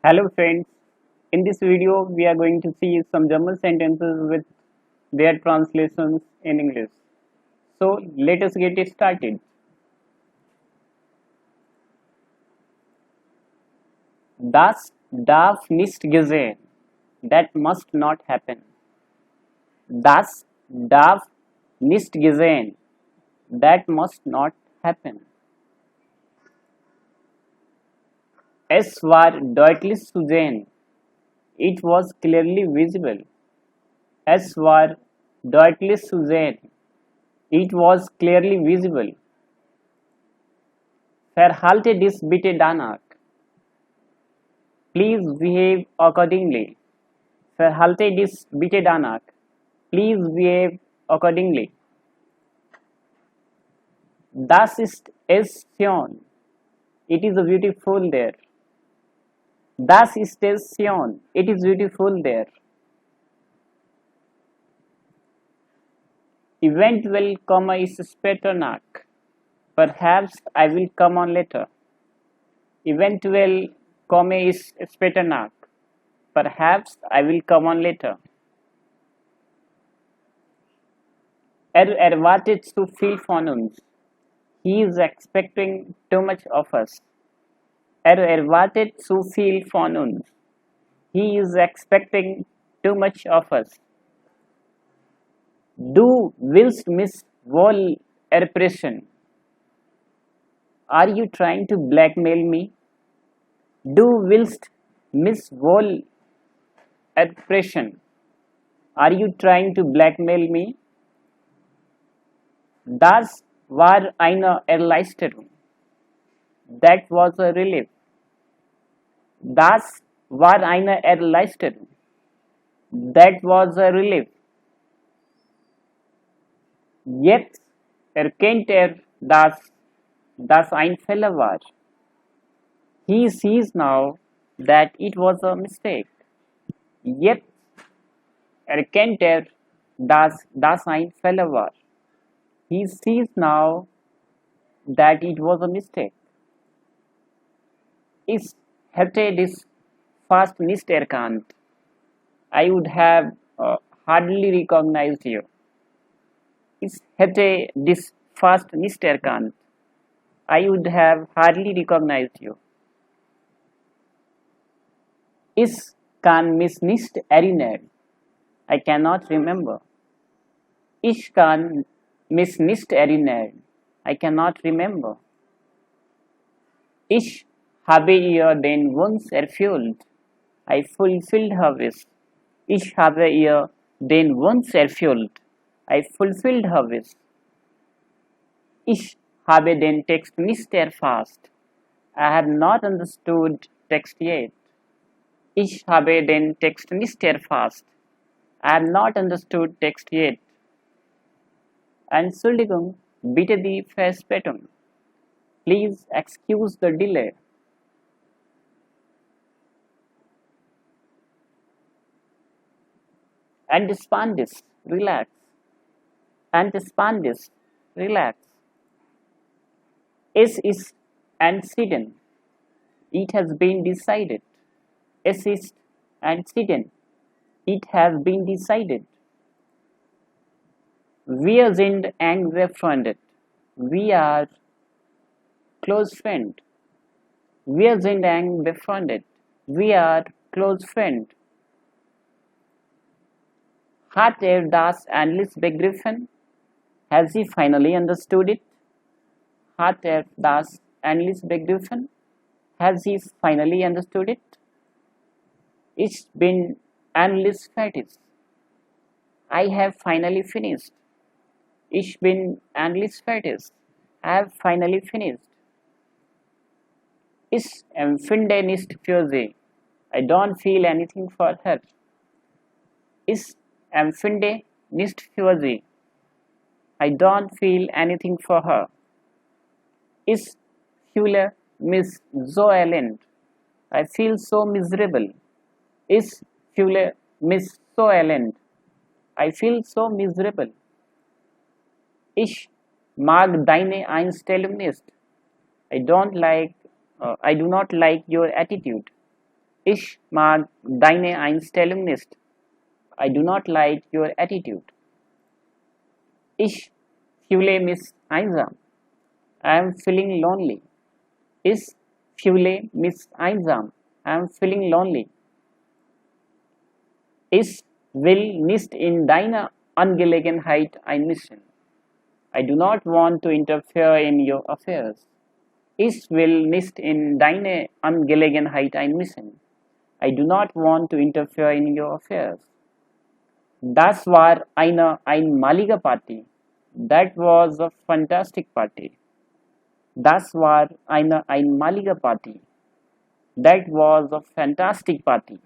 Hello friends, in this video we are going to see some German sentences with their translations in English. So let us get it started. Das darf nicht geschehen. That must not happen. Das darf nicht geschehen. That must not happen. Es war deutlich zu sehen. It was clearly visible. Es war deutlich zu sehen. It was clearly visible. Verhalte dich bitte danach. Please behave accordingly. Verhalte dich bitte danach. Please behave accordingly. Das ist es schön. It is beautiful there. Das ist es schön. It is beautiful there. Eventuell, ist später nach. Perhaps I will come on later. Eventuell, ist später nach. Perhaps I will come on later. Erwartet zu viel von uns. He is expecting too much of us. Erwartet zu viel von uns. He is expecting too much of us. Du willst mich wohl erpressen. Are you trying to blackmail me? Du willst mich wohl erpressen. Are you trying to blackmail me? Das war eine Erleichterung. That was a relief. Das war eine Erleichterung. That was a relief. Jetzt erkennt dass ein Fehler war. He sees now that it was a mistake. Jetzt erkennt dass ein Fehler war. He sees now that it was a mistake. Ich hätte das fast nicht erkannt. I would have hardly recognized you. Ich hätte das fast nicht erkannt. I would have hardly recognized you. Ich kann mich nicht erinnern. I cannot remember. Ich kann mich nicht erinnern. I cannot remember. Ich habe ihr den Wunsch erfüllt. I fulfilled her wish. Ich habe ihr den Wunsch erfüllt. I fulfilled her wish. Ich habe den Text nicht erfasst. I have not understood text yet. Ich habe den Text nicht erfasst. I have not understood text yet. Entschuldigung, bitte die Verspätung. Please excuse the delay. Entspann dich, relax. Entspann dich, relax. Es ist entschieden. It has been decided. Es ist entschieden. It has been decided. Wir sind eng befreundet. We are close friend. Wir sind eng befreundet. We are close friend. Hat das endlich begriffen? Has he finally understood it? Hat das endlich begriffen? Has he finally understood it? Ich bin endlich fertig. I have finally finished. Ich bin endlich fertig. I have finally finished. Ich empfinde nicht für sie. I don't feel anything for her. Ich empfinde nicht für sie. I don't feel anything for her. Ich fühle mich so elend. I feel so miserable. Ich fühle mich so elend. I feel so miserable. Ich mag deine Einstellung nicht. I do not like your attitude. Ich mag deine Einstellung nicht. I do not like your attitude. Ich fühle mich einsam. I am feeling lonely. Ich fühle mich einsam. I am feeling lonely. Ich will nicht in deine Angelegenheit einmischen. I do not want to interfere in your affairs. Ich will nicht in deine Angelegenheit einmischen. I do not want to interfere in your affairs. Das war eine einmalige Party. That was a fantastic party. Das war eine einmalige Party. That was a fantastic party.